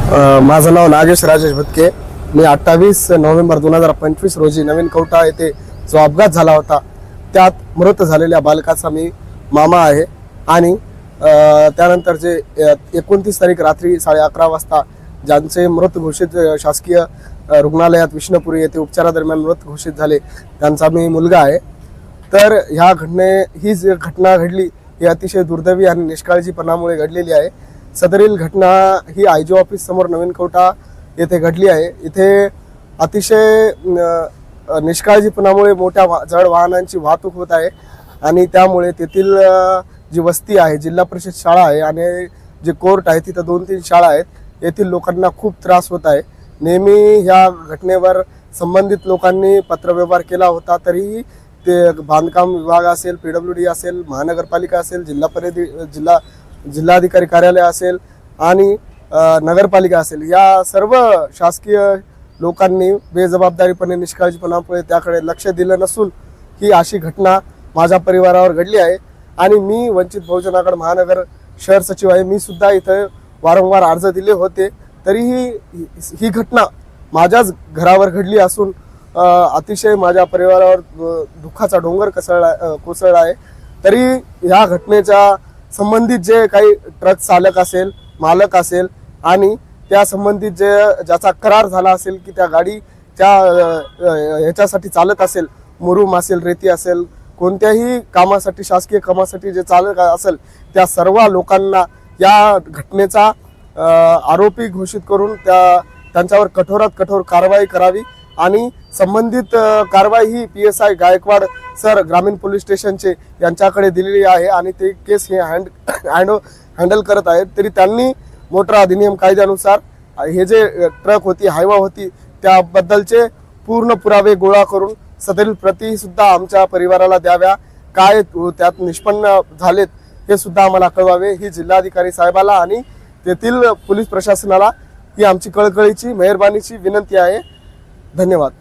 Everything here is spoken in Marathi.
माझं नाव नागेश राजेश भटके। मी 28 नोव्हेंबर 2025 रोजी नवीन कवठा येथे जो अपघात झाला होता त्यात मृत झालेल्या बालकाचा मी मामा आहे। आणि त्यानंतर जे 29 तारीख रात्री 11:30 वाजता ज्यांचे मृत घोषित शासकीय रुग्णालयात विष्णुपुरी येथे उपचारादरम्यान मृत घोषित झाले त्यांचा मी मुलगा आहे। तर ही जी घटना घडली ही अतिशय दुर्दैवी आणि निष्काळजीपणामुळे घडलेली आहे। सदरील घटना ही आयजी ऑफिस समोर नवीन कवठा येथे घडली आहे। इथे अतिशय निष्काळजीपणामुळे मोठ्या जड वाहनांची वाहतूक होत आहे आणि त्यामुळे तेथील जी वस्ती आहे, जिल्हा परिषद शाळा आहे आणि जे कोर्ट आहे तिथे 2-3 शाळा आहेत, येथील लोकांना खूप त्रास होत आहे। नेहमी ह्या घटनेवर संबंधित लोकांनी पत्रव्यवहार केला होता, तरीही ते बांधकाम विभाग असेल, PWD असेल, महानगरपालिका असेल, जिल्हाधिकारी कार्यालय असेल आणि नगरपालिका असेल, या सर्व शासकीय लोकांनी बेजबाबदारीपणे निष्काळजीपणामुळे त्याकडे लक्ष दिलं नसून ही अशी घटना माझ्या परिवारावर घडली आहे। आणि मी वंचित बहुजन आघाडी महानगर शहर सचिव आहे। मी सुद्धा इथे वारंवार अर्ज दिले होते, तरीही ही घटना माझ्याच घरावर घडली असून अतिशय माझ्या परिवारावर दुःखाचा डोंगर कोसळला आहे। तरी ह्या घटनेच्या संबंधित जे काही ट्रक चालक असेल, मालक असेल आणि त्या संबंधित ज्याचा करार झाला असेल की त्या गाडी त्या ह्याच्यासाठी चालत असेल, मुरुम असेल, रेती असेल, कोणत्याही कामासाठी, शासकीय कामासाठी जे चालक असेल, त्या सर्व लोकांना या घटनेचा आरोपी घोषित करून त्यांच्यावर कठोरात कठोर कारवाई करावी आणि संबंधित कारवाई ही PSI गायकवाड सर ग्रामीण पोलीस स्टेशनचे यांच्याकडे दिलेली आहे आणि ते केस हे हँडल करत आहेत। तरी त्यांनी मोटर अधिनियम कायद्यानुसार हे जे ट्रक होती, हायवा होती, त्याबद्दलचे पूर्ण पुरावे गोळा करून सदरील प्रती सुद्धा आमच्या परिवाराला द्याव्या। काय त्यात निष्पन्न झालेत हे सुद्धा आम्हाला कळवावे, ही जिल्हाधिकारी साहेबाला आणि तेथील पोलीस प्रशासनाला ही आमची कळकळीची मेहरबानीची विनंती आहे। धन्यवाद।